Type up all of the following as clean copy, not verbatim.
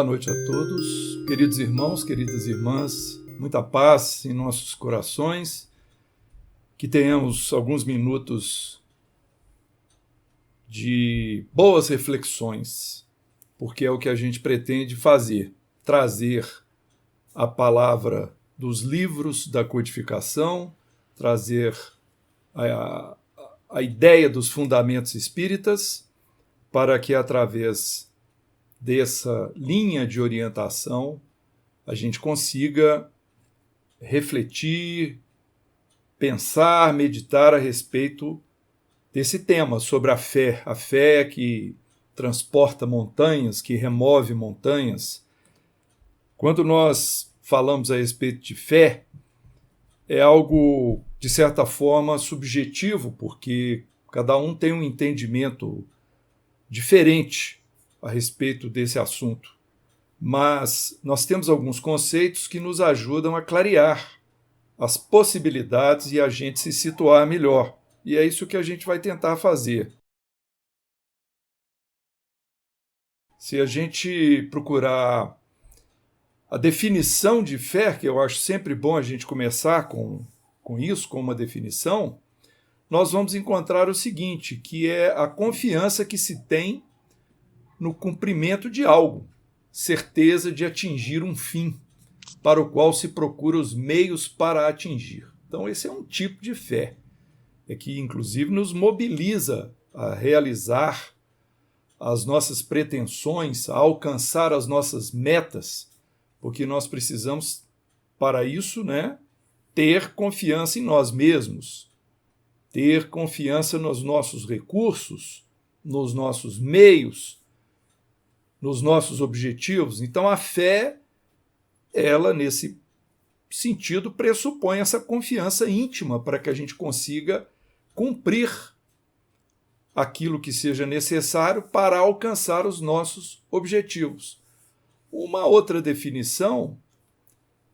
Boa noite a todos, queridos irmãos, queridas irmãs, muita paz em nossos corações, que tenhamos alguns minutos de boas reflexões, porque é o que a gente pretende fazer, trazer a palavra dos livros da codificação, trazer a ideia dos fundamentos espíritas, para que através dessa linha de orientação a gente consiga refletir, pensar, meditar a respeito desse tema sobre a fé que transporta montanhas, que remove montanhas. Quando nós falamos a respeito de fé, é algo, de certa forma, subjetivo, porque cada um tem um entendimento diferente a respeito desse assunto. Mas nós temos alguns conceitos que nos ajudam a clarear as possibilidades e a gente se situar melhor. E é isso que a gente vai tentar fazer. Se a gente procurar a definição de fé, que eu acho sempre bom a gente começar com isso, com uma definição, nós vamos encontrar o seguinte, que é a confiança que se tem no cumprimento de algo, certeza de atingir um fim, para o qual se procura os meios para atingir. Então esse é um tipo de fé, que inclusive nos mobiliza a realizar as nossas pretensões, a alcançar as nossas metas, porque nós precisamos, para isso, ter confiança em nós mesmos, ter confiança nos nossos recursos, nos nossos meios, nos nossos objetivos. Então a fé, ela nesse sentido pressupõe essa confiança íntima para que a gente consiga cumprir aquilo que seja necessário para alcançar os nossos objetivos. Uma outra definição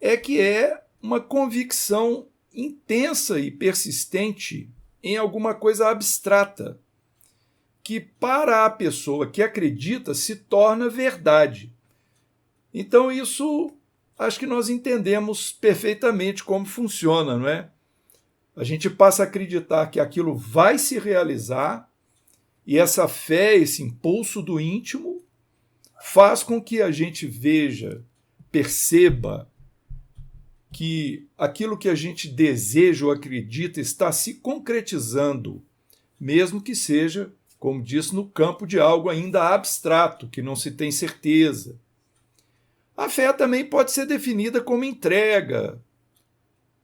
é que é uma convicção intensa e persistente em alguma coisa abstrata, que para a pessoa que acredita se torna verdade. Então isso, acho que nós entendemos perfeitamente como funciona, não é? A gente passa a acreditar que aquilo vai se realizar e essa fé, esse impulso do íntimo, faz com que a gente veja, perceba que aquilo que a gente deseja ou acredita está se concretizando, mesmo que seja, como disse, no campo de algo ainda abstrato, que não se tem certeza. A fé também pode ser definida como entrega,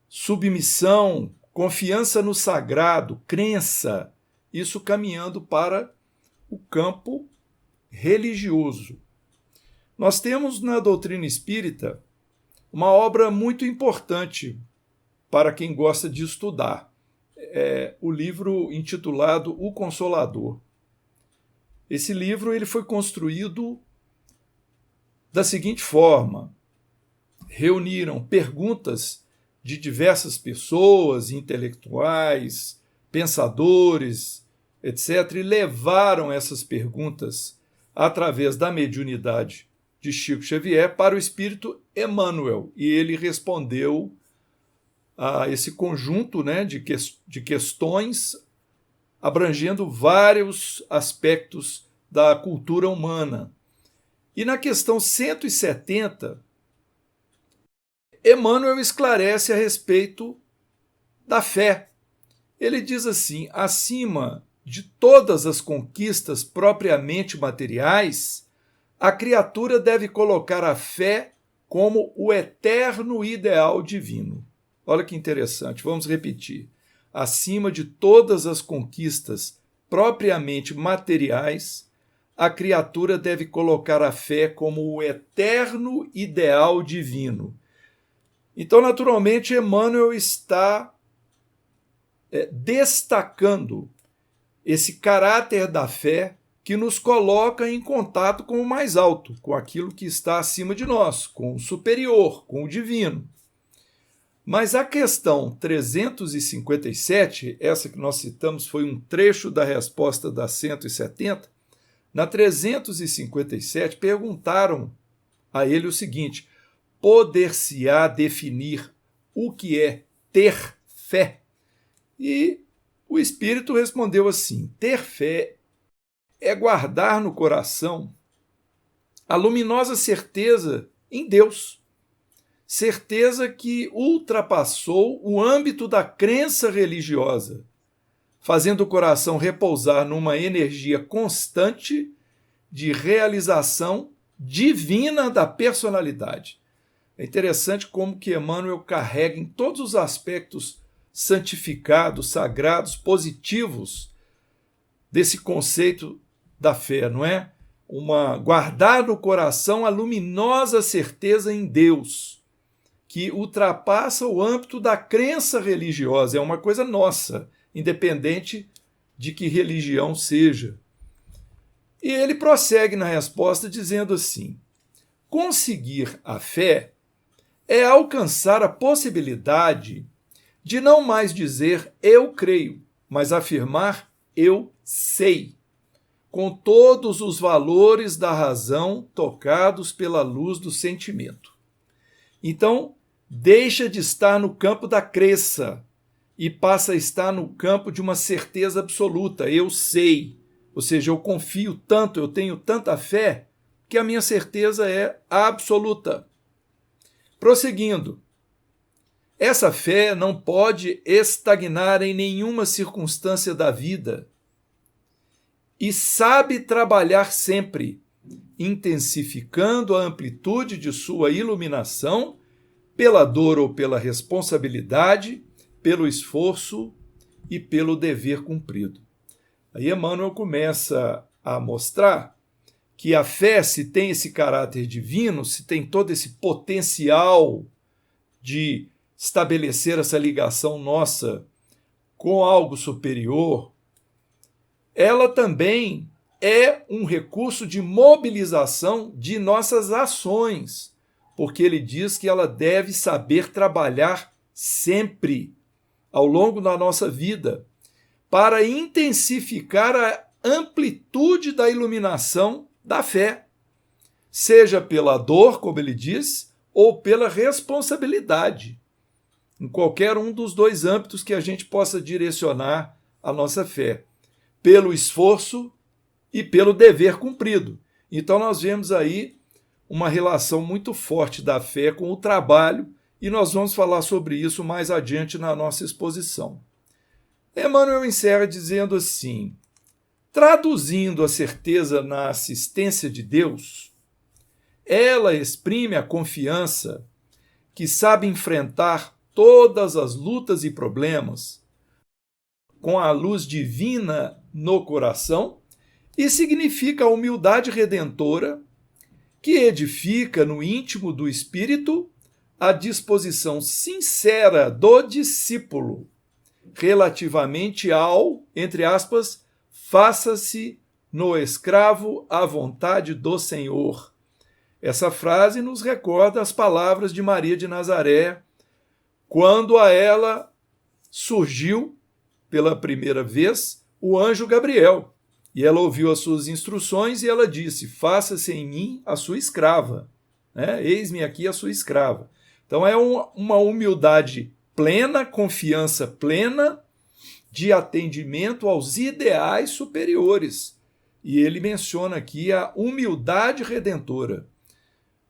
submissão, confiança no sagrado, crença, isso caminhando para o campo religioso. Nós temos na doutrina espírita uma obra muito importante para quem gosta de estudar. É o livro intitulado O Consolador. Esse livro ele foi construído da seguinte forma: reuniram perguntas de diversas pessoas, intelectuais, pensadores, etc., e levaram essas perguntas através da mediunidade de Chico Xavier para o espírito Emmanuel, e ele respondeu a esse conjunto de questões abrangendo vários aspectos da cultura humana. E na questão 170, Emmanuel esclarece a respeito da fé. Ele diz assim: acima de todas as conquistas propriamente materiais, a criatura deve colocar a fé como o eterno ideal divino. Olha que interessante, vamos repetir. Acima de todas as conquistas propriamente materiais, a criatura deve colocar a fé como o eterno ideal divino. Então, naturalmente, Emmanuel está destacando esse caráter da fé que nos coloca em contato com o mais alto, com aquilo que está acima de nós, com o superior, com o divino. Mas a questão 357, essa que nós citamos foi um trecho da resposta da 170, na 357 perguntaram a ele o seguinte: poder-se-á definir o que é ter fé? E o Espírito respondeu assim: ter fé é guardar no coração a luminosa certeza em Deus, certeza que ultrapassou o âmbito da crença religiosa, fazendo o coração repousar numa energia constante de realização divina da personalidade. É interessante como que Emmanuel carrega em todos os aspectos santificados, sagrados, positivos desse conceito da fé, não é? Guardar no coração a luminosa certeza em Deus, que ultrapassa o âmbito da crença religiosa, é uma coisa nossa, independente de que religião seja. E ele prossegue na resposta dizendo assim: conseguir a fé é alcançar a possibilidade de não mais dizer eu creio, mas afirmar eu sei, com todos os valores da razão tocados pela luz do sentimento. Então, deixa de estar no campo da crença e passa a estar no campo de uma certeza absoluta, eu sei. Ou seja, eu confio tanto, eu tenho tanta fé, que a minha certeza é absoluta. Prosseguindo, essa fé não pode estagnar em nenhuma circunstância da vida e sabe trabalhar sempre, intensificando a amplitude de sua iluminação pela dor ou pela responsabilidade, pelo esforço e pelo dever cumprido. Aí Emmanuel começa a mostrar que a fé, se tem esse caráter divino, se tem todo esse potencial de estabelecer essa ligação nossa com algo superior, ela também é um recurso de mobilização de nossas ações, porque ele diz que ela deve saber trabalhar sempre, ao longo da nossa vida, para intensificar a amplitude da iluminação da fé, seja pela dor, como ele diz, ou pela responsabilidade, em qualquer um dos dois âmbitos que a gente possa direcionar a nossa fé, pelo esforço e pelo dever cumprido. Então nós vemos aí uma relação muito forte da fé com o trabalho, e nós vamos falar sobre isso mais adiante na nossa exposição. Emmanuel encerra dizendo assim: traduzindo a certeza na assistência de Deus, ela exprime a confiança que sabe enfrentar todas as lutas e problemas com a luz divina no coração e significa a humildade redentora que edifica no íntimo do espírito a disposição sincera do discípulo relativamente ao, entre aspas, faça-se no escravo à vontade do Senhor. Essa frase nos recorda as palavras de Maria de Nazaré, quando a ela surgiu pela primeira vez o anjo Gabriel. E ela ouviu as suas instruções e ela disse: faça-se em mim a sua escrava. Eis-me aqui a sua escrava. Então é uma humildade plena, confiança plena de atendimento aos ideais superiores. E ele menciona aqui a humildade redentora,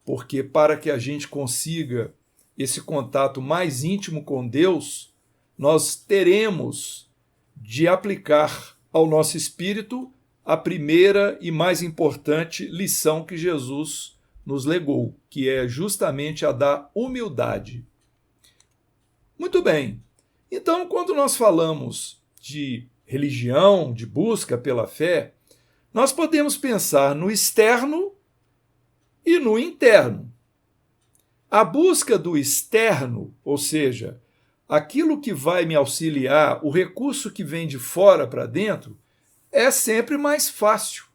porque para que a gente consiga esse contato mais íntimo com Deus, nós teremos de aplicar ao nosso espírito a primeira e mais importante lição que Jesus nos legou, que é justamente a da humildade. Muito bem. Então, quando nós falamos de religião, de busca pela fé, nós podemos pensar no externo e no interno. A busca do externo, ou seja, aquilo que vai me auxiliar, o recurso que vem de fora para dentro, é sempre mais fácil.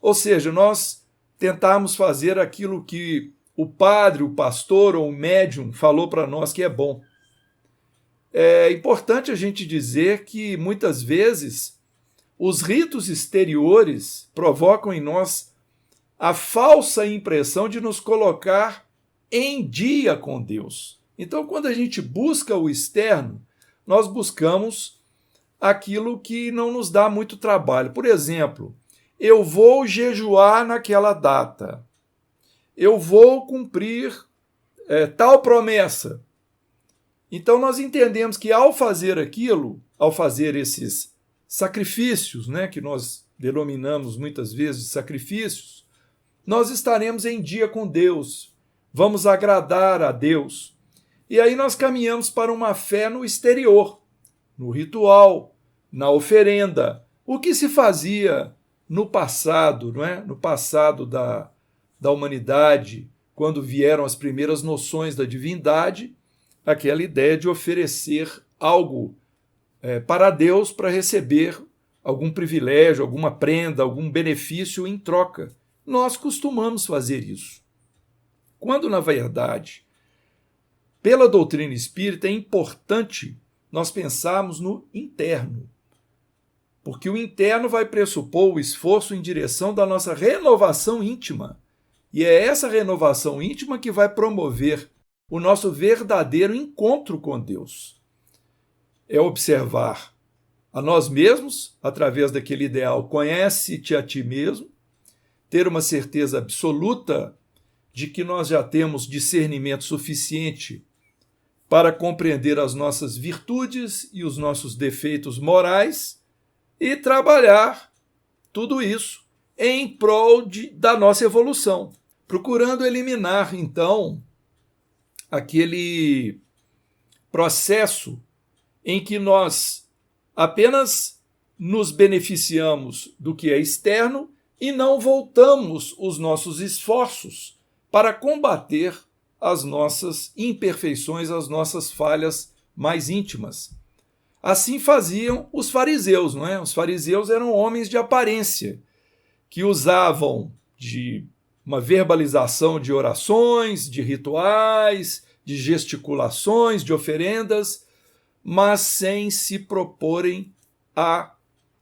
Ou seja, nós tentarmos fazer aquilo que o padre, o pastor ou o médium falou para nós que é bom. É importante a gente dizer que, muitas vezes, os ritos exteriores provocam em nós a falsa impressão de nos colocar em dia com Deus. Então, quando a gente busca o externo, nós buscamos aquilo que não nos dá muito trabalho. Por exemplo, eu vou jejuar naquela data, eu vou cumprir tal promessa. Então, nós entendemos que ao fazer aquilo, ao fazer esses sacrifícios, né, que nós denominamos muitas vezes de sacrifícios, nós estaremos em dia com Deus, vamos agradar a Deus. E aí nós caminhamos para uma fé no exterior, no ritual, na oferenda, o que se fazia no passado, não é? No passado da humanidade, quando vieram as primeiras noções da divindade, aquela ideia de oferecer algo para Deus para receber algum privilégio, alguma prenda, algum benefício em troca. Nós costumamos fazer isso. Quando, na verdade, pela doutrina espírita, é importante nós pensarmos no interno, porque o interno vai pressupor o esforço em direção da nossa renovação íntima, e é essa renovação íntima que vai promover o nosso verdadeiro encontro com Deus. É observar a nós mesmos, através daquele ideal, conhece-te a ti mesmo, ter uma certeza absoluta de que nós já temos discernimento suficiente para compreender as nossas virtudes e os nossos defeitos morais e trabalhar tudo isso em prol da nossa evolução, procurando eliminar, então, aquele processo em que nós apenas nos beneficiamos do que é externo e não voltamos os nossos esforços para combater as nossas imperfeições, as nossas falhas mais íntimas. Assim faziam os fariseus, não é? Os fariseus eram homens de aparência, que usavam de uma verbalização de orações, de rituais, de gesticulações, de oferendas, mas sem se proporem a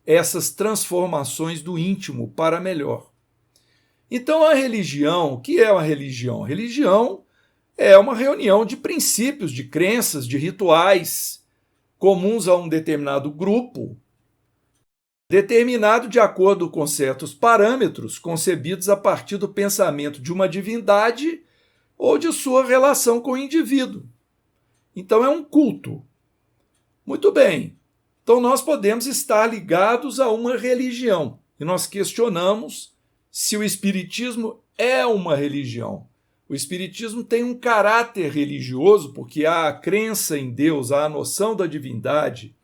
essas transformações do íntimo para melhor. Então a religião, o que é uma religião? A religião é uma reunião de princípios, de crenças, de rituais comuns a um determinado grupo, determinado de acordo com certos parâmetros concebidos a partir do pensamento de uma divindade ou de sua relação com o indivíduo. Então é um culto. Muito bem. Então nós podemos estar ligados a uma religião e nós questionamos se o Espiritismo é uma religião. O Espiritismo tem um caráter religioso porque há a crença em Deus, há a noção da divindade,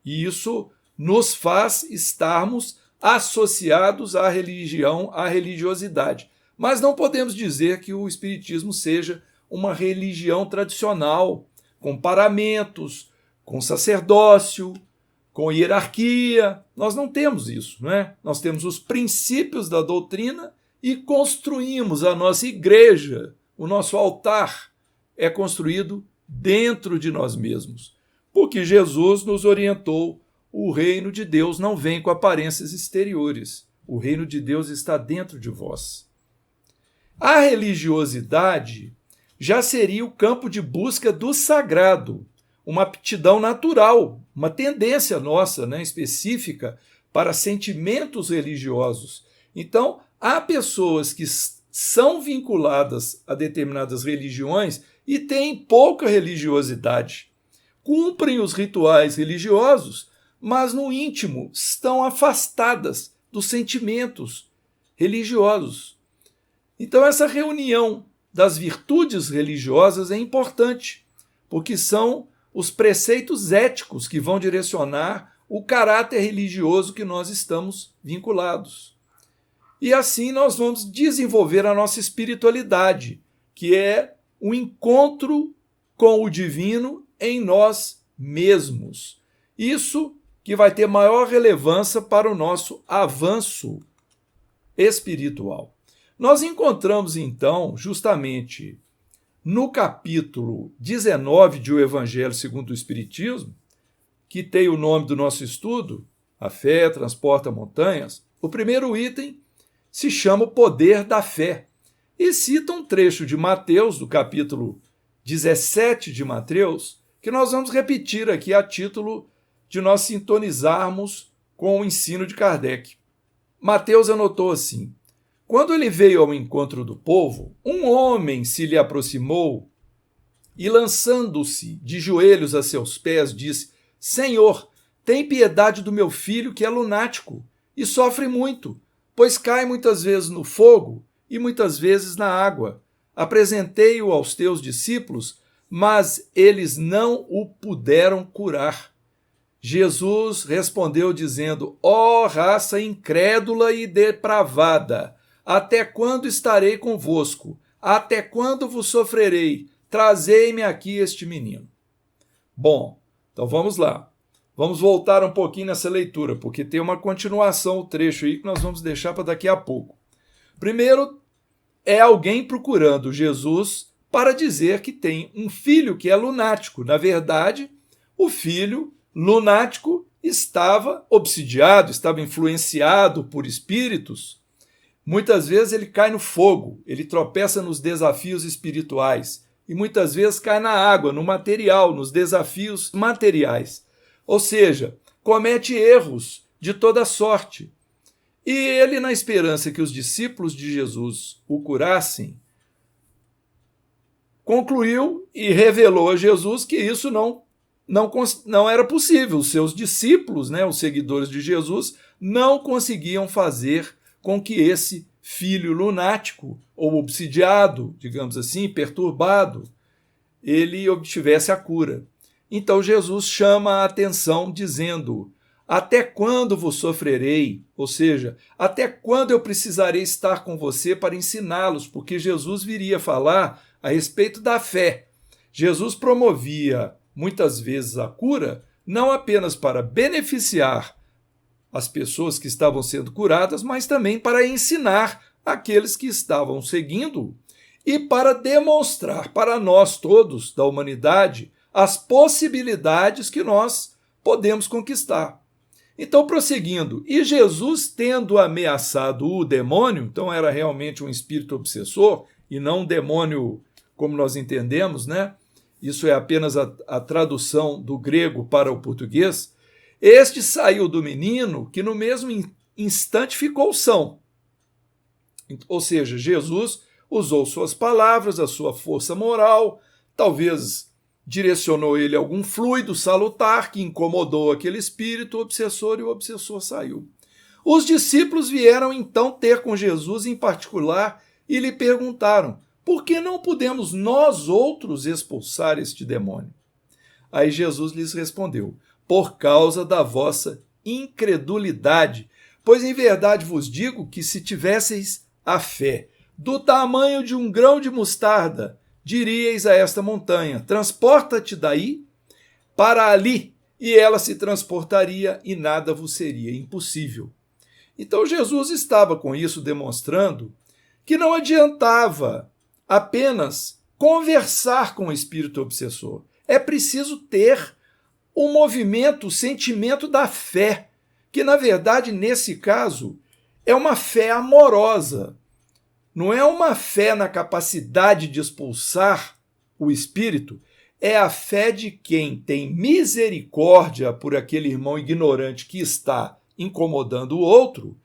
e isso nos faz estarmos associados à religião, à religiosidade. Mas não podemos dizer que o Espiritismo seja uma religião tradicional, com paramentos, com sacerdócio, com hierarquia. Nós não temos isso, não é? Nós temos os princípios da doutrina e construímos a nossa igreja, o nosso altar é construído dentro de nós mesmos. Porque Jesus nos orientou, o reino de Deus não vem com aparências exteriores. O reino de Deus está dentro de vós. A religiosidade já seria o campo de busca do sagrado, uma aptidão natural, uma tendência nossa, né, específica para sentimentos religiosos. Então, há pessoas que são vinculadas a determinadas religiões e têm pouca religiosidade. Cumprem os rituais religiosos, mas no íntimo estão afastadas dos sentimentos religiosos. Então, essa reunião das virtudes religiosas é importante, porque são os preceitos éticos que vão direcionar o caráter religioso que nós estamos vinculados. E assim nós vamos desenvolver a nossa espiritualidade, que é o encontro com o divino em nós mesmos. Isso que vai ter maior relevância para o nosso avanço espiritual. Nós encontramos, então, justamente no capítulo 19 de O Evangelho segundo o Espiritismo, que tem o nome do nosso estudo, A Fé Transporta Montanhas, o primeiro item se chama o poder da fé. E cita um trecho de Mateus, do capítulo 17 de Mateus, que nós vamos repetir aqui a título de nós sintonizarmos com o ensino de Kardec. Mateus anotou assim: quando ele veio ao encontro do povo, um homem se lhe aproximou e, lançando-se de joelhos a seus pés, disse: Senhor, tem piedade do meu filho, que é lunático e sofre muito, pois cai muitas vezes no fogo e muitas vezes na água. Apresentei-o aos teus discípulos, mas eles não o puderam curar. Jesus respondeu dizendo: ó raça incrédula e depravada, até quando estarei convosco? Até quando vos sofrerei? Trazei-me aqui este menino. Bom, então vamos lá. Vamos voltar um pouquinho nessa leitura, porque tem uma continuação, o trecho aí que nós vamos deixar para daqui a pouco. Primeiro, é alguém procurando Jesus para dizer que tem um filho que é lunático. Na verdade, o filho lunático estava obsidiado, estava influenciado por espíritos. Muitas vezes ele cai no fogo, ele tropeça nos desafios espirituais e muitas vezes cai na água, no material, nos desafios materiais. Ou seja, comete erros de toda sorte. E ele, na esperança que os discípulos de Jesus o curassem, concluiu e revelou a Jesus que isso não era possível. Os seus discípulos, os seguidores de Jesus, não conseguiam fazer com que esse filho lunático, ou obsidiado, digamos assim, perturbado, ele obtivesse a cura. Então Jesus chama a atenção dizendo: até quando vos sofrerei? Ou seja, até quando eu precisarei estar com você para ensiná-los? Porque Jesus viria falar a respeito da fé. Jesus promovia muitas vezes a cura, não apenas para beneficiar as pessoas que estavam sendo curadas, mas também para ensinar aqueles que estavam seguindo e para demonstrar para nós todos da humanidade as possibilidades que nós podemos conquistar. Então, prosseguindo, e Jesus, tendo ameaçado o demônio, então era realmente um espírito obsessor e não um demônio como nós entendemos, Isso é apenas a tradução do grego para o português. Este saiu do menino, que no mesmo instante ficou são. Ou seja, Jesus usou suas palavras, a sua força moral, talvez direcionou ele a algum fluido salutar que incomodou aquele espírito obsessor e o obsessor saiu. Os discípulos vieram então ter com Jesus em particular e lhe perguntaram: por que não podemos nós outros expulsar este demônio? Aí Jesus lhes respondeu: por causa da vossa incredulidade. Pois em verdade vos digo que se tivesseis a fé do tamanho de um grão de mostarda, diríeis a esta montanha: transporta-te daí para ali, e ela se transportaria e nada vos seria impossível. Então Jesus estava com isso demonstrando que não adiantava apenas conversar com o espírito obsessor. É preciso ter o movimento, o sentimento da fé, que na verdade nesse caso é uma fé amorosa. Não é uma fé na capacidade de expulsar o espírito, é a fé de quem tem misericórdia por aquele irmão ignorante que está incomodando o outro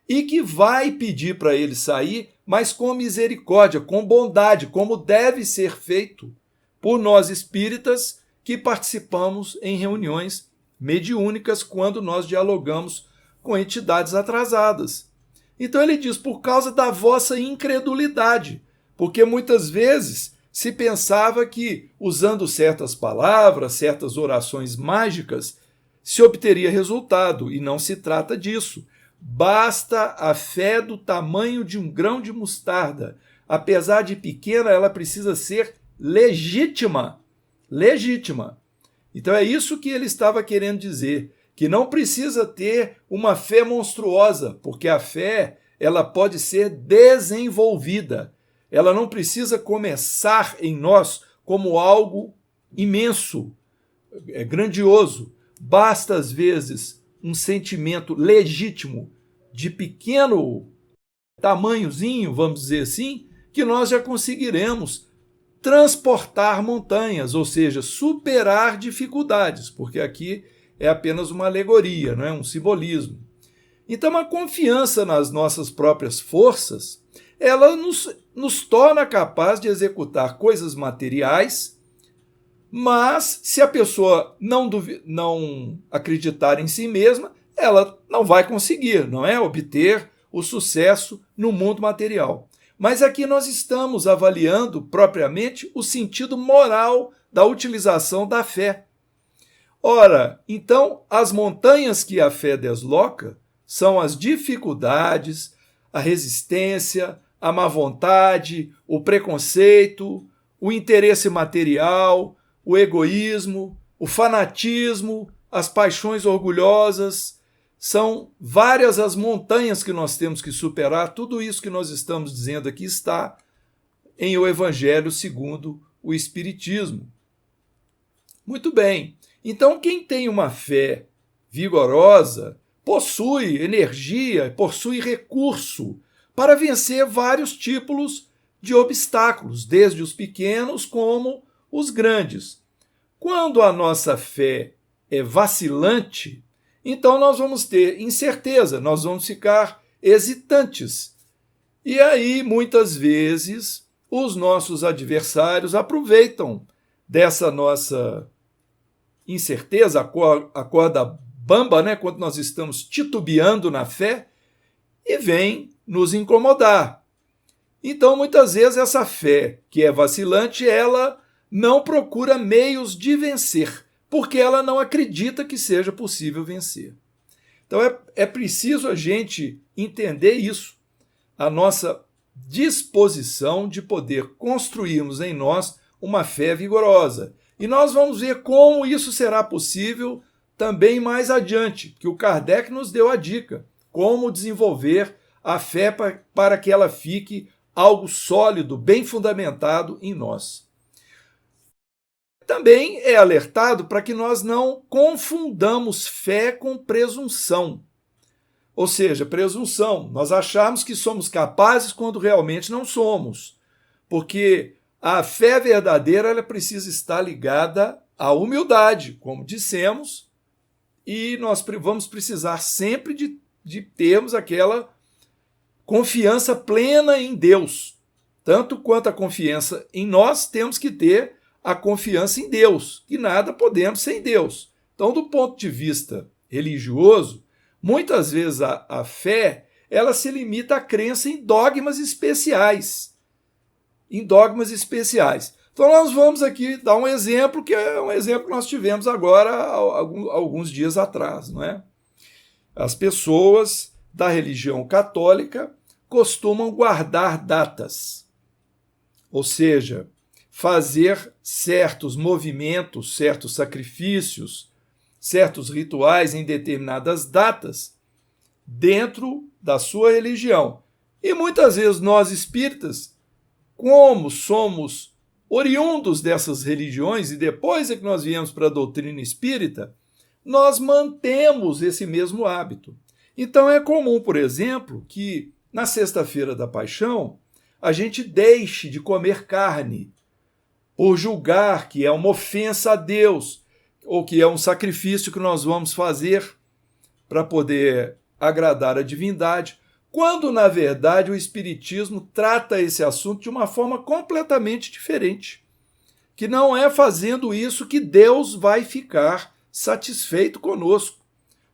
e que vai pedir para ele sair, mas com misericórdia, com bondade, como deve ser feito por nós espíritas que participamos em reuniões mediúnicas quando nós dialogamos com entidades atrasadas. Então ele diz: por causa da vossa incredulidade, porque muitas vezes se pensava que, usando certas palavras, certas orações mágicas, se obteria resultado, e não se trata disso. Basta a fé do tamanho de um grão de mostarda. Apesar de pequena, ela precisa ser legítima. Legítima. Então é isso que ele estava querendo dizer, que não precisa ter uma fé monstruosa, porque a fé ela pode ser desenvolvida. Ela não precisa começar em nós como algo imenso, grandioso. Basta, às vezes, um sentimento legítimo de pequeno tamanhozinho, vamos dizer assim, que nós já conseguiremos transportar montanhas, ou seja, superar dificuldades, porque aqui é apenas uma alegoria, não é? Um simbolismo. Então, a confiança nas nossas próprias forças, ela nos torna capaz de executar coisas materiais, mas se a pessoa não acreditar em si mesma, ela não vai conseguir, não é? Obter o sucesso no mundo material. Mas aqui nós estamos avaliando propriamente o sentido moral da utilização da fé. Ora, então, as montanhas que a fé desloca são as dificuldades, a resistência, a má vontade, o preconceito, o interesse material, o egoísmo, o fanatismo, as paixões orgulhosas. São várias as montanhas que nós temos que superar. Tudo isso que nós estamos dizendo aqui está em O Evangelho segundo o Espiritismo. Muito bem. Então, quem tem uma fé vigorosa possui energia, possui recurso para vencer vários tipos de obstáculos, desde os pequenos como os grandes. Quando a nossa fé é vacilante, então nós vamos ter incerteza, nós vamos ficar hesitantes. E aí, muitas vezes, os nossos adversários aproveitam dessa nossa incerteza, a corda bamba, né, quando nós estamos titubeando na fé, e vem nos incomodar. Então, muitas vezes, essa fé que é vacilante, ela não procura meios de vencer, porque ela não acredita que seja possível vencer. Então, é preciso a gente entender isso, a nossa disposição de poder construirmos em nós uma fé vigorosa. E nós vamos ver como isso será possível também mais adiante, que o Kardec nos deu a dica, como desenvolver a fé para que ela fique algo sólido, bem fundamentado em nós. Também é alertado para que nós não confundamos fé com presunção. Ou seja, presunção, nós achamos que somos capazes quando realmente não somos. Porque a fé verdadeira ela precisa estar ligada à humildade, como dissemos, e nós vamos precisar sempre de termos aquela confiança plena em Deus. Tanto quanto a confiança em nós, temos que ter a confiança em Deus, que nada podemos sem Deus. Então, do ponto de vista religioso, muitas vezes a fé ela se limita à crença em dogmas especiais. Então, nós vamos aqui dar um exemplo, que é um exemplo que nós tivemos agora, alguns dias atrás, não é? As pessoas da religião católica costumam guardar datas, ou seja, fazer certos movimentos, certos sacrifícios, certos rituais em determinadas datas dentro da sua religião. E muitas vezes nós espíritas, como somos oriundos dessas religiões e depois é que nós viemos para a doutrina espírita, nós mantemos esse mesmo hábito. Então é comum, por exemplo, que na Sexta-feira da Paixão a gente deixe de comer carne por julgar que é uma ofensa a Deus ou que é um sacrifício que nós vamos fazer para poder agradar a divindade, quando, na verdade, o Espiritismo trata esse assunto de uma forma completamente diferente, que não é fazendo isso que Deus vai ficar satisfeito conosco.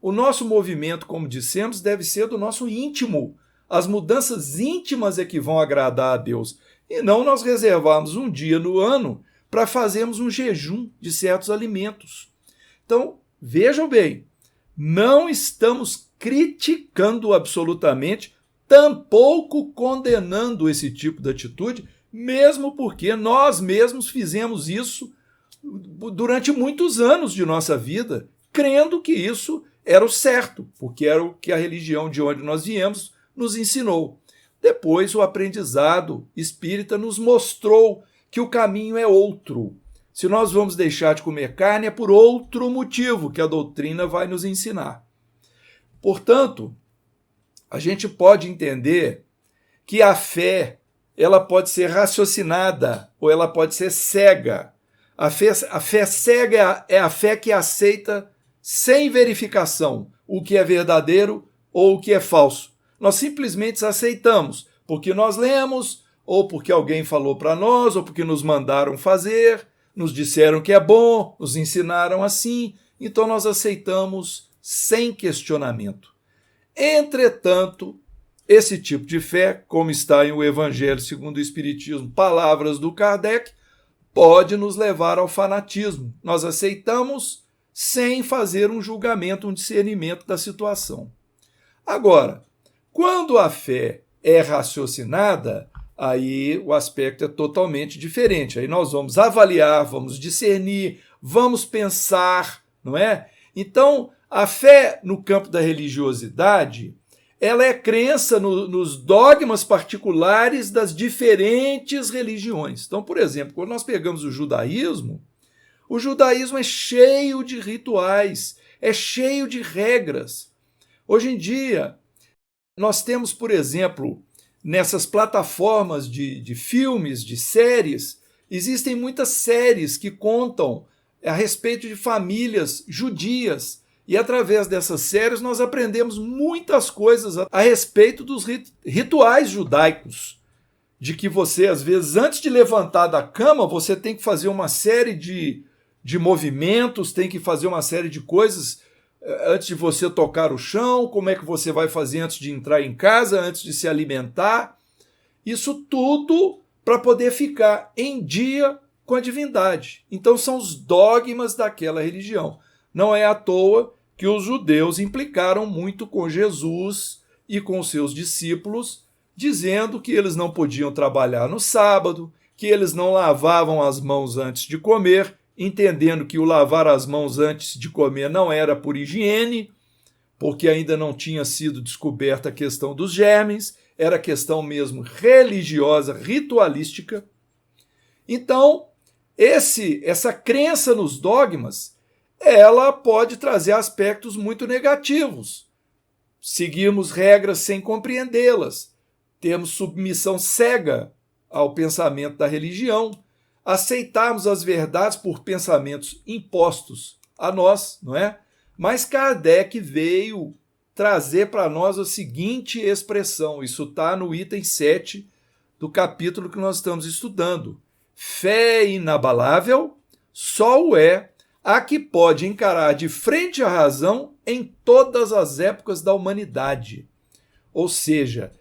O nosso movimento, como dissemos, deve ser do nosso íntimo. As mudanças íntimas é que vão agradar a Deus, e não nós reservarmos um dia no ano para fazermos um jejum de certos alimentos. Então, vejam bem, não estamos criticando absolutamente, tampouco condenando esse tipo de atitude, mesmo porque nós mesmos fizemos isso durante muitos anos de nossa vida, crendo que isso era o certo, porque era o que a religião de onde nós viemos nos ensinou. Depois, o aprendizado espírita nos mostrou que o caminho é outro. Se nós vamos deixar de comer carne, é por outro motivo que a doutrina vai nos ensinar. Portanto, a gente pode entender que a fé ela pode ser raciocinada ou ela pode ser cega. A fé cega é a fé que aceita sem verificação o que é verdadeiro ou o que é falso. Nós simplesmente aceitamos porque nós lemos, ou porque alguém falou para nós, ou porque nos mandaram fazer, nos disseram que é bom, nos ensinaram assim, então nós aceitamos sem questionamento. Entretanto, esse tipo de fé, como está em O Evangelho segundo o Espiritismo, palavras do Kardec, pode nos levar ao fanatismo. Nós aceitamos sem fazer um julgamento, um discernimento da situação. Agora, quando a fé é raciocinada, aí o aspecto é totalmente diferente. Aí nós vamos avaliar, vamos discernir, vamos pensar, não é? Então, a fé no campo da religiosidade, ela é crença nos dogmas particulares das diferentes religiões. Então, por exemplo, quando nós pegamos o judaísmo é cheio de rituais, é cheio de regras. Hoje em dia, nós temos, por exemplo, nessas plataformas de filmes, de séries, existem muitas séries que contam a respeito de famílias judias. E através dessas séries nós aprendemos muitas coisas a respeito dos rituais judaicos. De que você, às vezes, antes de levantar da cama, você tem que fazer uma série de movimentos, tem que fazer uma série de coisas antes de você tocar o chão, como é que você vai fazer antes de entrar em casa, antes de se alimentar. Isso tudo para poder ficar em dia com a divindade. Então são os dogmas daquela religião. Não é à toa que os judeus implicaram muito com Jesus e com seus discípulos, dizendo que eles não podiam trabalhar no sábado, que eles não lavavam as mãos antes de comer, entendendo que o lavar as mãos antes de comer não era por higiene, porque ainda não tinha sido descoberta a questão dos germes, era questão mesmo religiosa, ritualística. Então, essa crença nos dogmas, ela pode trazer aspectos muito negativos. Seguirmos regras sem compreendê-las, termos submissão cega ao pensamento da religião, aceitarmos as verdades por pensamentos impostos a nós, não é? Mas Kardec veio trazer para nós a seguinte expressão, isso está no item 7 do capítulo que nós estamos estudando. Fé inabalável só o é a que pode encarar de frente à razão em todas as épocas da humanidade. Ou seja,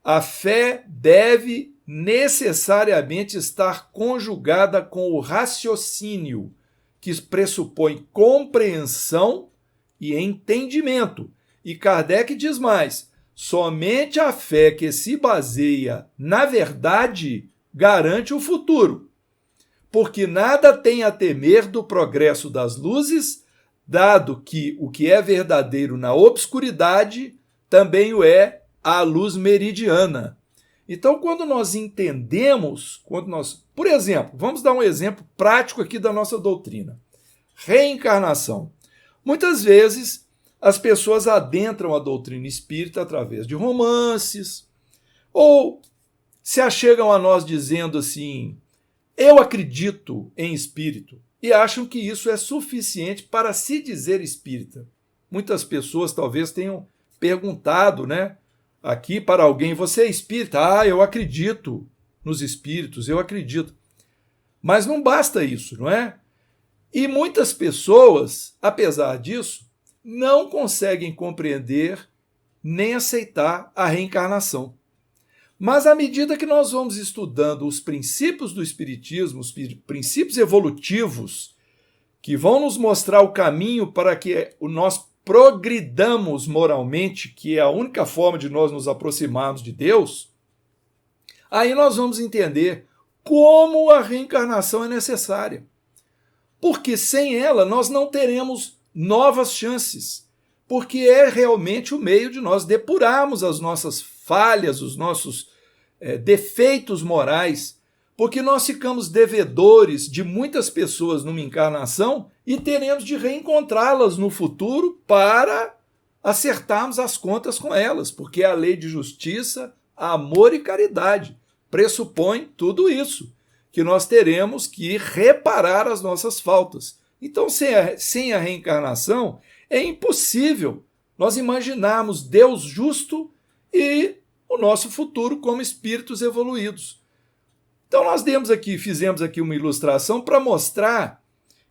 a fé deve necessariamente estar conjugada com o raciocínio, que pressupõe compreensão e entendimento. E Kardec diz mais: somente a fé que se baseia na verdade garante o futuro, porque nada tem a temer do progresso das luzes, dado que o que é verdadeiro na obscuridade também o é à luz meridiana. Então, quando nós entendemos, por exemplo, vamos dar um exemplo prático aqui da nossa doutrina. Reencarnação. Muitas vezes as pessoas adentram a doutrina espírita através de romances, ou se achegam a nós dizendo assim: eu acredito em espírito, e acham que isso é suficiente para se dizer espírita. Muitas pessoas talvez tenham perguntado, né, aqui para alguém: você é espírita? Ah, eu acredito nos espíritos, eu acredito. Mas não basta isso, não é? E muitas pessoas, apesar disso, não conseguem compreender nem aceitar a reencarnação. Mas à medida que nós vamos estudando os princípios do Espiritismo, os princípios evolutivos, que vão nos mostrar o caminho para que nós progridamos moralmente, que é a única forma de nós nos aproximarmos de Deus, aí nós vamos entender como a reencarnação é necessária. Porque sem ela nós não teremos novas chances, porque é realmente o meio de nós depurarmos as nossas falhas, os nossos defeitos morais, porque nós ficamos devedores de muitas pessoas numa encarnação e teremos de reencontrá-las no futuro para acertarmos as contas com elas, porque é a lei de justiça, amor e caridade. Pressupõe tudo isso, que nós teremos que reparar as nossas faltas. Então, sem a reencarnação, é impossível nós imaginarmos Deus justo e o nosso futuro como espíritos evoluídos. Então, nós fizemos aqui uma ilustração para mostrar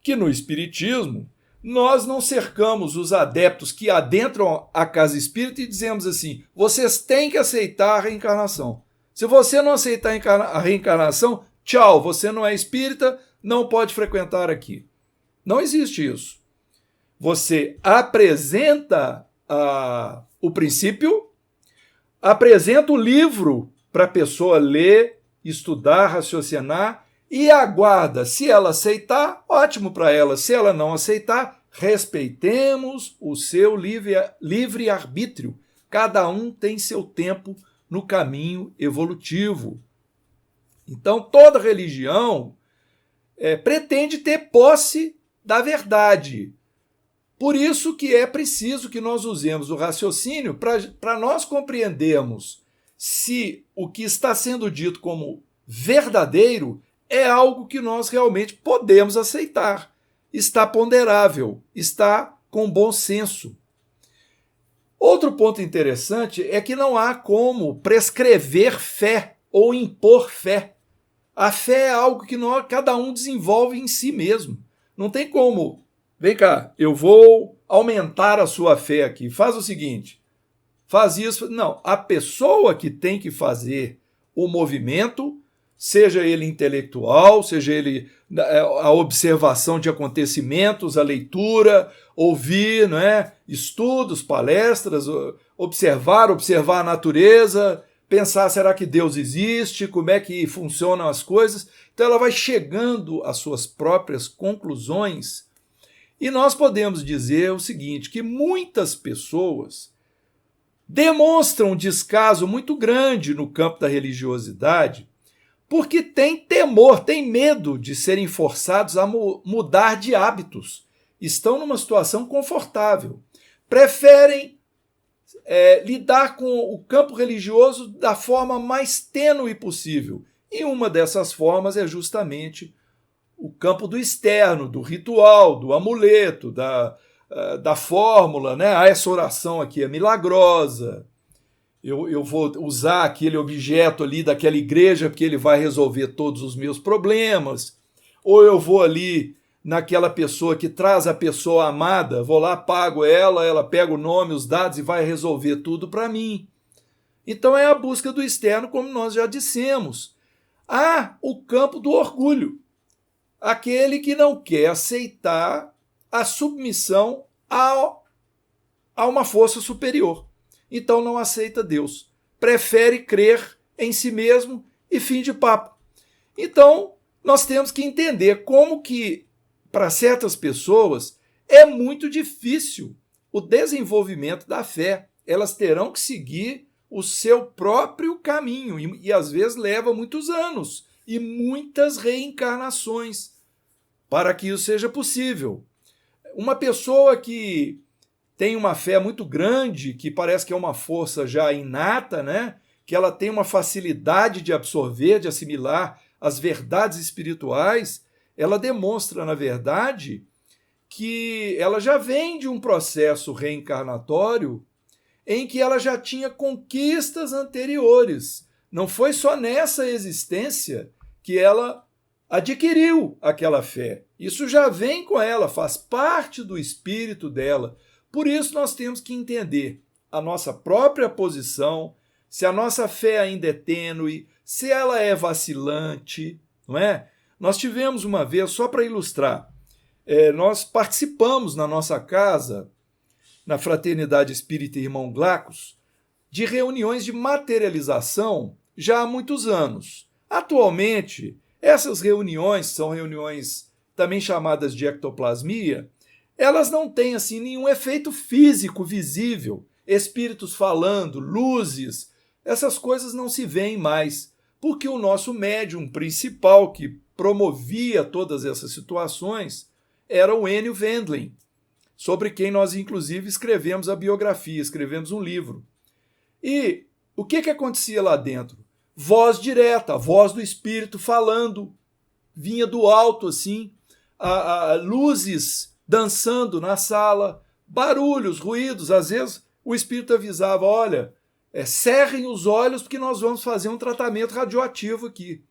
que no Espiritismo nós não cercamos os adeptos que adentram a casa espírita e dizemos assim: vocês têm que aceitar a reencarnação. Se você não aceitar a reencarnação, tchau, você não é espírita, não pode frequentar aqui. Não existe isso. Você apresenta o princípio, apresenta o livro para a pessoa ler, estudar, raciocinar e aguarda. Se ela aceitar, ótimo para ela. Se ela não aceitar, respeitemos o seu livre-arbítrio. Cada um tem seu tempo no caminho evolutivo. Então, toda religião pretende ter posse da verdade. Por isso que é preciso que nós usemos o raciocínio para nós compreendermos se o que está sendo dito como verdadeiro é algo que nós realmente podemos aceitar, está ponderável, está com bom senso. Outro ponto interessante é que não há como prescrever fé ou impor fé. A fé é algo que cada um desenvolve em si mesmo. Não tem como, vem cá, eu vou aumentar a sua fé aqui. Faz o seguinte, faz isso. Não, a pessoa que tem que fazer o movimento, seja ele intelectual, seja ele a observação de acontecimentos, a leitura, ouvir, não é? Estudos, palestras, observar a natureza, pensar, será que Deus existe? Como é que funcionam as coisas? Então ela vai chegando às suas próprias conclusões. E nós podemos dizer o seguinte, que muitas pessoas demonstram um descaso muito grande no campo da religiosidade, porque têm temor, têm medo de serem forçados a mudar de hábitos. Estão numa situação confortável. Preferem lidar com o campo religioso da forma mais tênue possível. E uma dessas formas é justamente o campo do externo, do ritual, do amuleto, da fórmula, né? Essa oração aqui é milagrosa. Eu vou usar aquele objeto ali daquela igreja porque ele vai resolver todos os meus problemas. Ou eu vou ali naquela pessoa que traz a pessoa amada, vou lá, pago ela pega o nome, os dados e vai resolver tudo para mim. Então é a busca do externo, como nós já dissemos. Há o campo do orgulho, aquele que não quer aceitar a submissão a uma força superior. Então não aceita Deus. Prefere crer em si mesmo e fim de papo. Então, nós temos que entender como que, para certas pessoas, é muito difícil o desenvolvimento da fé. Elas terão que seguir o seu próprio caminho e às vezes leva muitos anos e muitas reencarnações para que isso seja possível. Uma pessoa que tem uma fé muito grande, que parece que é uma força já inata, né? Que ela tem uma facilidade de absorver, de assimilar as verdades espirituais, ela demonstra, na verdade, que ela já vem de um processo reencarnatório em que ela já tinha conquistas anteriores. Não foi só nessa existência que ela adquiriu aquela fé. Isso já vem com ela, faz parte do espírito dela. Por isso nós temos que entender a nossa própria posição, se a nossa fé ainda é tênue, se ela é vacilante, não é? Nós tivemos uma vez, só para ilustrar, nós participamos na nossa casa, na Fraternidade Espírita Irmão Glacos, de reuniões de materialização já há muitos anos. Atualmente, essas reuniões são reuniões também chamadas de ectoplasmia, elas não têm assim nenhum efeito físico visível, espíritos falando, luzes, essas coisas não se veem mais, porque o nosso médium principal que promovia todas essas situações era o Enio Wendling, sobre quem nós inclusive escrevemos a biografia, escrevemos um livro. E o que acontecia lá dentro? Voz direta, a voz do Espírito falando, vinha do alto assim, luzes dançando na sala, barulhos, ruídos. Às vezes o Espírito avisava, olha, cerrem os olhos porque nós vamos fazer um tratamento radioativo aqui.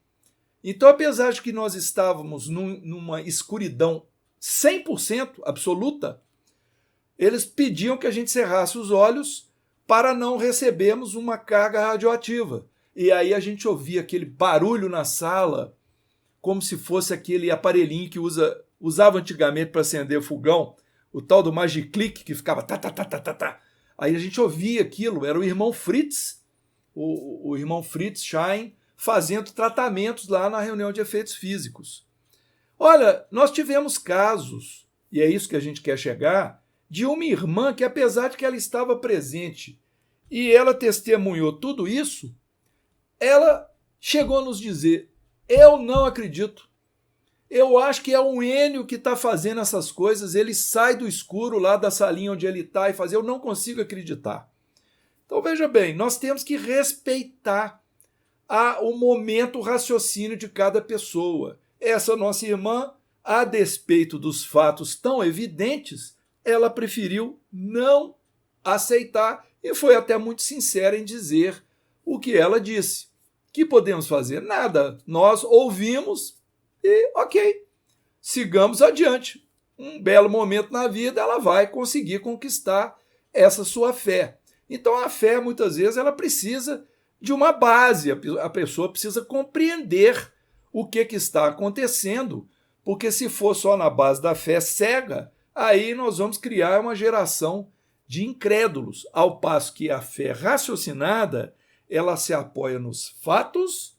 Então, apesar de que nós estávamos numa escuridão 100% absoluta, eles pediam que a gente cerrasse os olhos para não recebermos uma carga radioativa. E aí a gente ouvia aquele barulho na sala, como se fosse aquele aparelhinho que usava antigamente para acender fogão, o tal do Magiclick, que ficava tá, tá, tá, tá, tá, tá. Aí a gente ouvia aquilo, era o irmão Fritz, o irmão Fritz Schein, fazendo tratamentos lá na reunião de efeitos físicos. Olha, nós tivemos casos, e é isso que a gente quer chegar, de uma irmã que, apesar de que ela estava presente e ela testemunhou tudo isso, ela chegou a nos dizer, eu não acredito, eu acho que é o Enio que está fazendo essas coisas, ele sai do escuro lá da salinha onde ele está e faz, eu não consigo acreditar. Então veja bem, nós temos que respeitar o momento, o raciocínio de cada pessoa. Essa nossa irmã, a despeito dos fatos tão evidentes, ela preferiu não aceitar e foi até muito sincera em dizer o que ela disse. Que podemos fazer? Nada. Nós ouvimos e ok, sigamos adiante. Um belo momento na vida, ela vai conseguir conquistar essa sua fé. Então a fé, muitas vezes, ela precisa de uma base, a pessoa precisa compreender o que está acontecendo, porque se for só na base da fé cega, aí nós vamos criar uma geração de incrédulos, ao passo que a fé raciocinada, ela se apoia nos fatos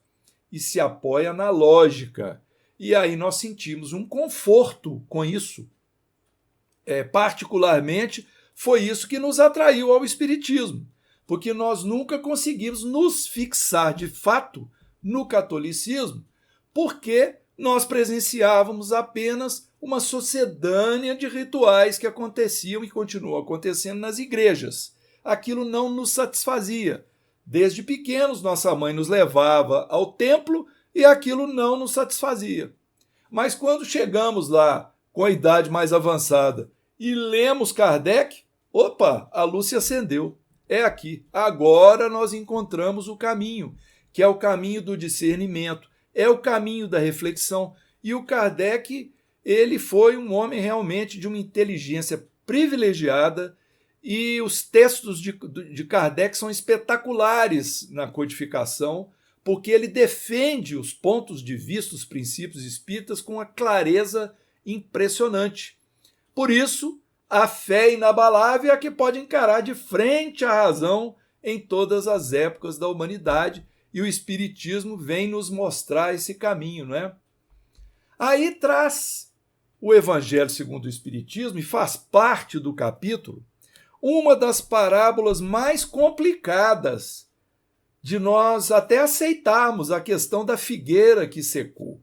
e se apoia na lógica. E aí nós sentimos um conforto com isso. Particularmente, foi isso que nos atraiu ao Espiritismo, porque nós nunca conseguimos nos fixar de fato no catolicismo, porque nós presenciávamos apenas uma sucedânea de rituais que aconteciam e continuam acontecendo nas igrejas. Aquilo não nos satisfazia. Desde pequenos, nossa mãe nos levava ao templo e aquilo não nos satisfazia. Mas quando chegamos lá com a idade mais avançada e lemos Kardec, opa, a luz se acendeu. É aqui. Agora nós encontramos o caminho, que é o caminho do discernimento, é o caminho da reflexão. E o Kardec, ele foi um homem realmente de uma inteligência privilegiada e os textos de Kardec são espetaculares na codificação, porque ele defende os pontos de vista, os princípios espíritas com uma clareza impressionante. Por isso, a fé inabalável é a que pode encarar de frente a razão em todas as épocas da humanidade, e o Espiritismo vem nos mostrar esse caminho, não é? Aí traz o Evangelho segundo o Espiritismo, e faz parte do capítulo, uma das parábolas mais complicadas de nós até aceitarmos, a questão da figueira que secou.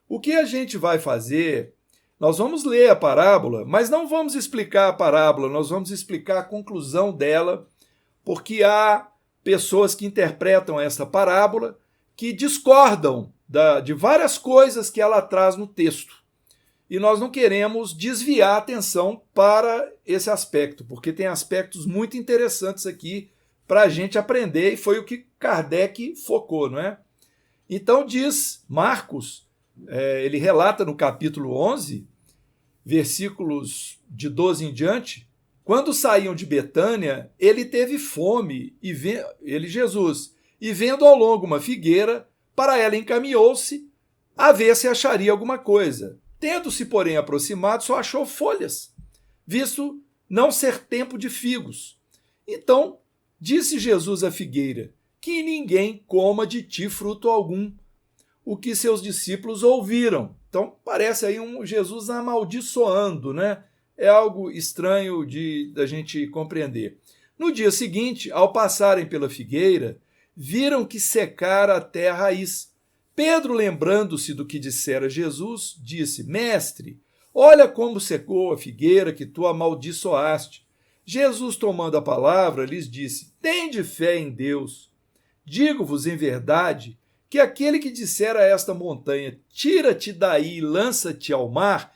O que a gente vai fazer? Nós vamos ler a parábola, mas não vamos explicar a parábola, nós vamos explicar a conclusão dela, porque há pessoas que interpretam essa parábola que discordam de várias coisas que ela traz no texto. E nós não queremos desviar a atenção para esse aspecto, porque tem aspectos muito interessantes aqui para a gente aprender, e foi o que Kardec focou, não é? Então diz Marcos, ele relata no capítulo 11, versículos de 12 em diante, quando saíam de Betânia, ele teve fome, Jesus, e vendo ao longo uma figueira, para ela encaminhou-se a ver se acharia alguma coisa. Tendo-se, porém, aproximado, só achou folhas, visto não ser tempo de figos. Então, disse Jesus à figueira, que ninguém coma de ti fruto algum, o que seus discípulos ouviram. Então, parece aí um Jesus amaldiçoando, né? É algo estranho da gente compreender. No dia seguinte, ao passarem pela figueira, viram que secara até a raiz. Pedro, lembrando-se do que dissera Jesus, disse, Mestre, olha como secou a figueira que tu amaldiçoaste. Jesus, tomando a palavra, lhes disse, tende fé em Deus. Digo-vos em verdade que aquele que disser a esta montanha, tira-te daí e lança-te ao mar,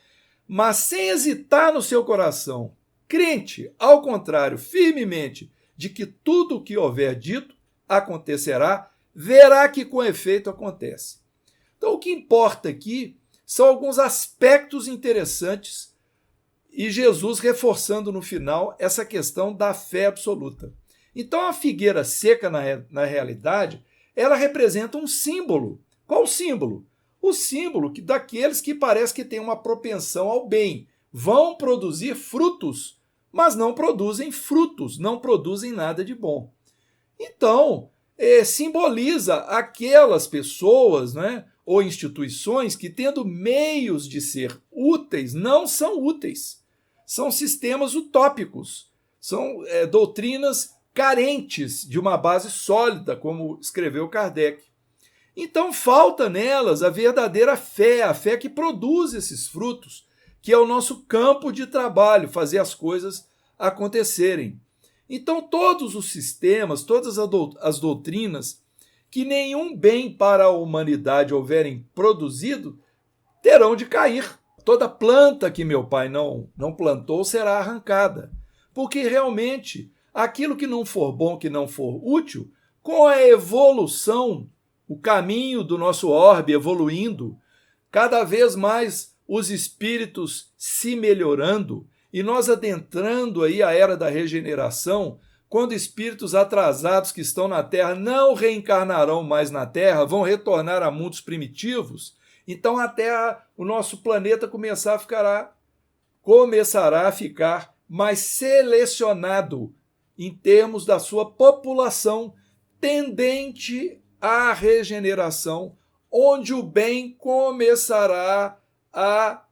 mas sem hesitar no seu coração, crente, ao contrário, firmemente, de que tudo o que houver dito acontecerá, verá que com efeito acontece. Então, o que importa aqui são alguns aspectos interessantes e Jesus reforçando no final essa questão da fé absoluta. Então, a figueira seca, na realidade, ela representa um símbolo. Qual o símbolo? O símbolo daqueles que parece que têm uma propensão ao bem. Vão produzir frutos, mas não produzem frutos, não produzem nada de bom. Então, simboliza aquelas pessoas, né, ou instituições que, tendo meios de ser úteis, não são úteis. São sistemas utópicos, são doutrinas carentes de uma base sólida, como escreveu Kardec. Então falta nelas a verdadeira fé, a fé que produz esses frutos, que é o nosso campo de trabalho, fazer as coisas acontecerem. Então todos os sistemas, todas as doutrinas que nenhum bem para a humanidade houverem produzido, terão de cair. Toda planta que meu pai não plantou será arrancada, porque realmente aquilo que não for bom, que não for útil, com a evolução, o caminho do nosso orbe evoluindo, cada vez mais os espíritos se melhorando e nós adentrando aí a era da regeneração, quando espíritos atrasados que estão na Terra não reencarnarão mais na Terra, vão retornar a mundos primitivos, então a Terra, o nosso planeta começará a ficar mais selecionado em termos da sua população tendente à regeneração, onde o bem começará a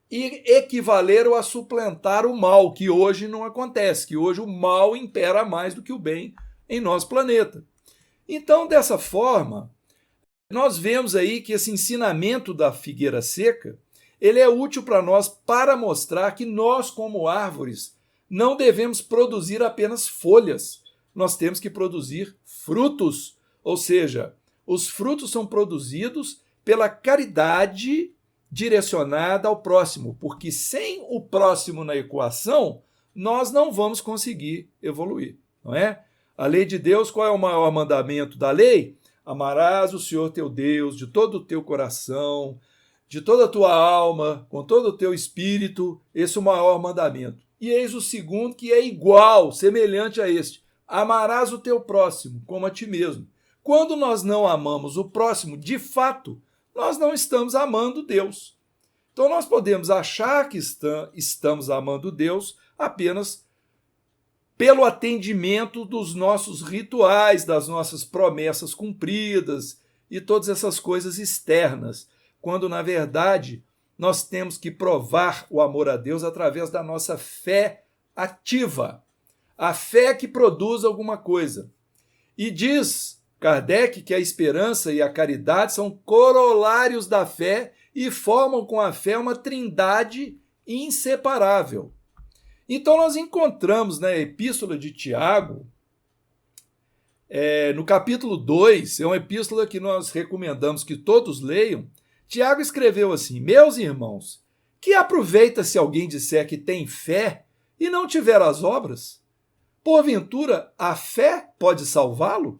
equivaler ou a suplantar o mal, que hoje não acontece, que hoje o mal impera mais do que o bem em nosso planeta. Então, dessa forma, nós vemos aí que esse ensinamento da figueira seca, ele é útil para nós para mostrar que nós, como árvores, não devemos produzir apenas folhas, nós temos que produzir frutos, ou seja, os frutos são produzidos pela caridade direcionada ao próximo, porque sem o próximo na equação, nós não vamos conseguir evoluir, não é? A lei de Deus, qual é o maior mandamento da lei? Amarás o Senhor teu Deus de todo o teu coração, de toda a tua alma, com todo o teu espírito, esse é o maior mandamento. E eis o segundo, que é igual, semelhante a este: amarás o teu próximo como a ti mesmo. Quando nós não amamos o próximo, de fato, nós não estamos amando Deus. Então nós podemos achar que estamos amando Deus apenas pelo atendimento dos nossos rituais, das nossas promessas cumpridas e todas essas coisas externas, quando na verdade nós temos que provar o amor a Deus através da nossa fé ativa, a fé que produz alguma coisa. E diz Kardec que a esperança e a caridade são corolários da fé e formam com a fé uma trindade inseparável. Então nós encontramos na Epístola de Tiago, no capítulo 2, é uma epístola que nós recomendamos que todos leiam. Tiago escreveu assim: meus irmãos, que aproveita se alguém disser que tem fé e não tiver as obras? Porventura, a fé pode salvá-lo?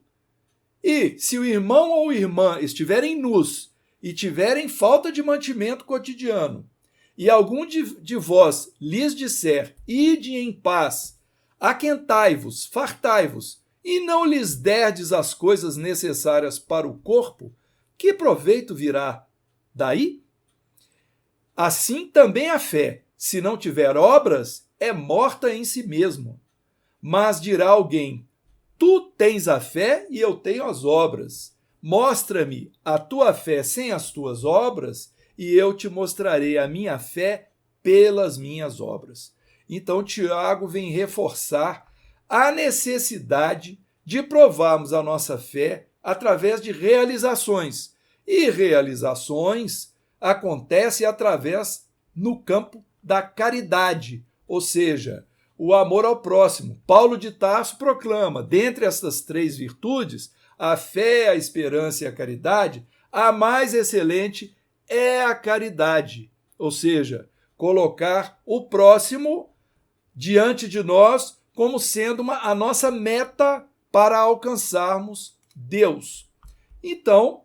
E se o irmão ou irmã estiverem nus e tiverem falta de mantimento cotidiano, e algum de vós lhes disser: ide em paz, aquentai-vos, fartai-vos, e não lhes derdes as coisas necessárias para o corpo, que proveito virá daí? Assim também a fé, se não tiver obras, é morta em si mesma. Mas dirá alguém: tu tens a fé e eu tenho as obras. Mostra-me a tua fé sem as tuas obras, e eu te mostrarei a minha fé pelas minhas obras. Então, Tiago vem reforçar a necessidade de provarmos a nossa fé através de realizações. E realizações acontecem no campo da caridade, ou seja, o amor ao próximo. Paulo de Tarso proclama, dentre essas 3 virtudes, a fé, a esperança e a caridade, a mais excelente é a caridade, ou seja, colocar o próximo diante de nós como sendo a nossa meta para alcançarmos Deus. Então,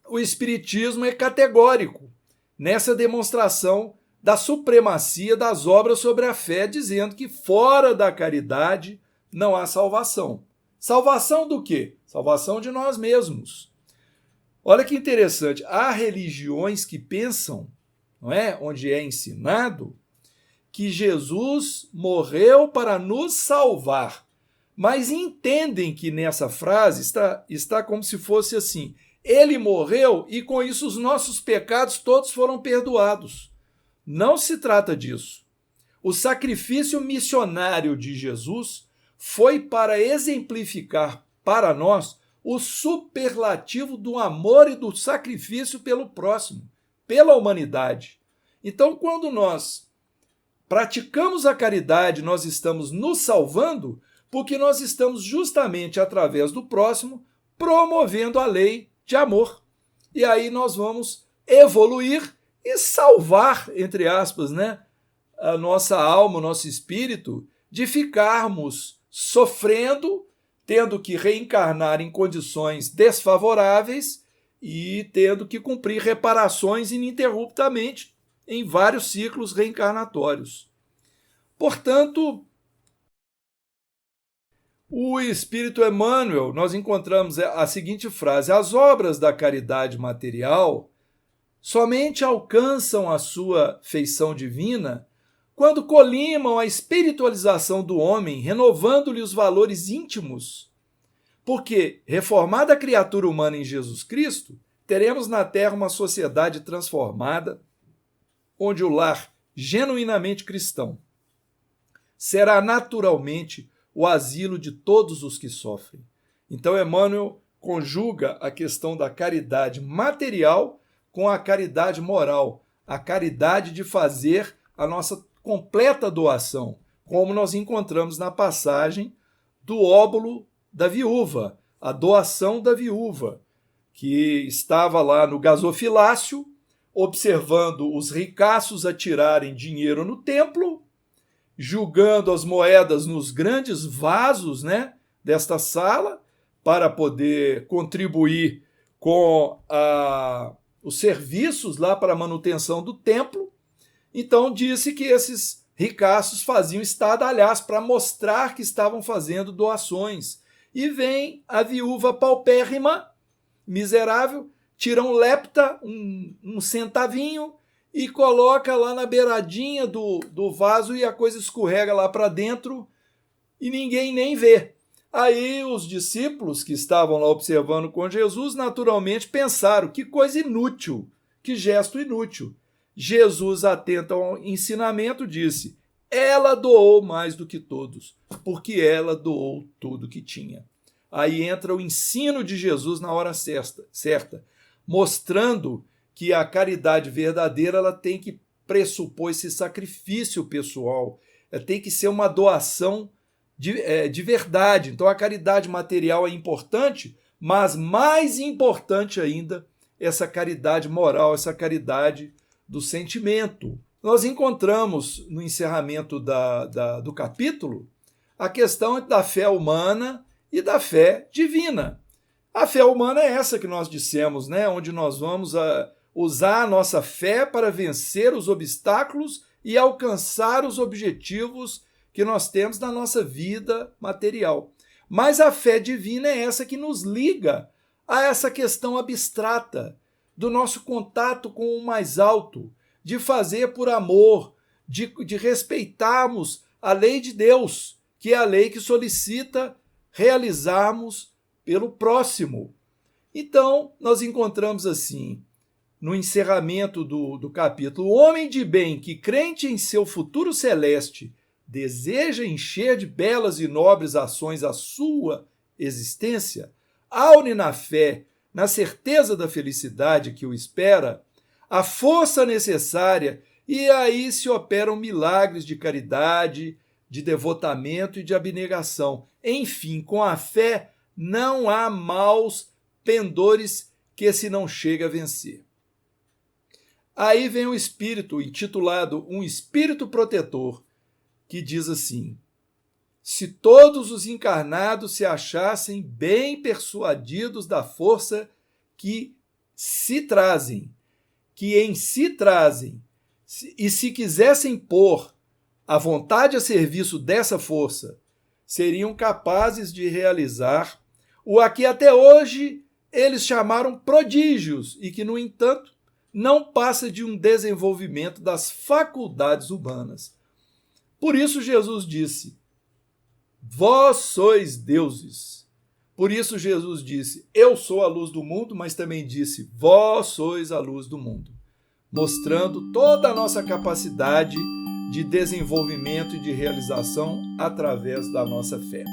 o Espiritismo é categórico nessa demonstração da supremacia das obras sobre a fé, dizendo que fora da caridade não há salvação. Salvação do quê? Salvação de nós mesmos. Olha que interessante, há religiões que pensam, não é, onde é ensinado que Jesus morreu para nos salvar, mas entendem que nessa frase está como se fosse assim: ele morreu e com isso os nossos pecados todos foram perdoados. Não se trata disso. O sacrifício missionário de Jesus foi para exemplificar para nós o superlativo do amor e do sacrifício pelo próximo, pela humanidade. Então, quando nós praticamos a caridade, nós estamos nos salvando, porque nós estamos justamente através do próximo promovendo a lei de amor. E aí nós vamos evoluir e salvar, entre aspas, né, a nossa alma, o nosso espírito, de ficarmos sofrendo, tendo que reencarnar em condições desfavoráveis e tendo que cumprir reparações ininterruptamente em vários ciclos reencarnatórios. Portanto, o Espírito Emmanuel, nós encontramos a seguinte frase: as obras da caridade material somente alcançam a sua feição divina quando colimam a espiritualização do homem, renovando-lhe os valores íntimos. Porque, reformada a criatura humana em Jesus Cristo, teremos na Terra uma sociedade transformada, onde o lar genuinamente cristão será naturalmente o asilo de todos os que sofrem. Então, Emmanuel conjuga a questão da caridade material com a caridade moral, a caridade de fazer a nossa completa doação, como nós encontramos na passagem do óbolo da viúva, a doação da viúva, que estava lá no gasofilácio, observando os ricaços atirarem dinheiro no templo, julgando as moedas nos grandes vasos, né, desta sala, para poder contribuir com os serviços lá para a manutenção do templo. Então disse que esses ricaços faziam estardalhaço para mostrar que estavam fazendo doações. E vem a viúva paupérrima, miserável, tira um lepta, um centavinho, e coloca lá na beiradinha do vaso e a coisa escorrega lá para dentro e ninguém nem vê. Aí os discípulos que estavam lá observando com Jesus naturalmente pensaram: que coisa inútil, que gesto inútil. Jesus, atento ao ensinamento, disse: ela doou mais do que todos, porque ela doou tudo que tinha. Aí entra o ensino de Jesus na hora certa, mostrando que a caridade verdadeira ela tem que pressupor esse sacrifício pessoal, tem que ser uma doação de verdade. Então a caridade material é importante, mas mais importante ainda essa caridade moral, essa caridade do sentimento. Nós encontramos no encerramento do capítulo a questão da fé humana e da fé divina. A fé humana é essa que nós dissemos, né? Onde nós vamos usar a nossa fé para vencer os obstáculos e alcançar os objetivos que nós temos na nossa vida material. Mas a fé divina é essa que nos liga a essa questão abstrata do nosso contato com o mais alto, de fazer por amor, de respeitarmos a lei de Deus, que é a lei que solicita realizarmos pelo próximo. Então, nós encontramos assim, no encerramento do capítulo: o homem de bem que, crente em seu futuro celeste, deseja encher de belas e nobres ações a sua existência, aune na fé, na certeza da felicidade que o espera, a força necessária, e aí se operam milagres de caridade, de devotamento e de abnegação. Enfim, com a fé, Não há maus pendores que se não chega a vencer. Aí vem o Espírito, intitulado Um Espírito Protetor, que diz assim: se todos os encarnados se achassem bem persuadidos da força que em si trazem, e se quisessem pôr a vontade a serviço dessa força, seriam capazes de realizar o a que até hoje eles chamaram prodígios e que, no entanto, não passa de um desenvolvimento das faculdades humanas. Por isso Jesus disse: vós sois deuses. Por isso Jesus disse: eu sou a luz do mundo, mas também disse: vós sois a luz do mundo, mostrando toda a nossa capacidade de desenvolvimento e de realização através da nossa fé.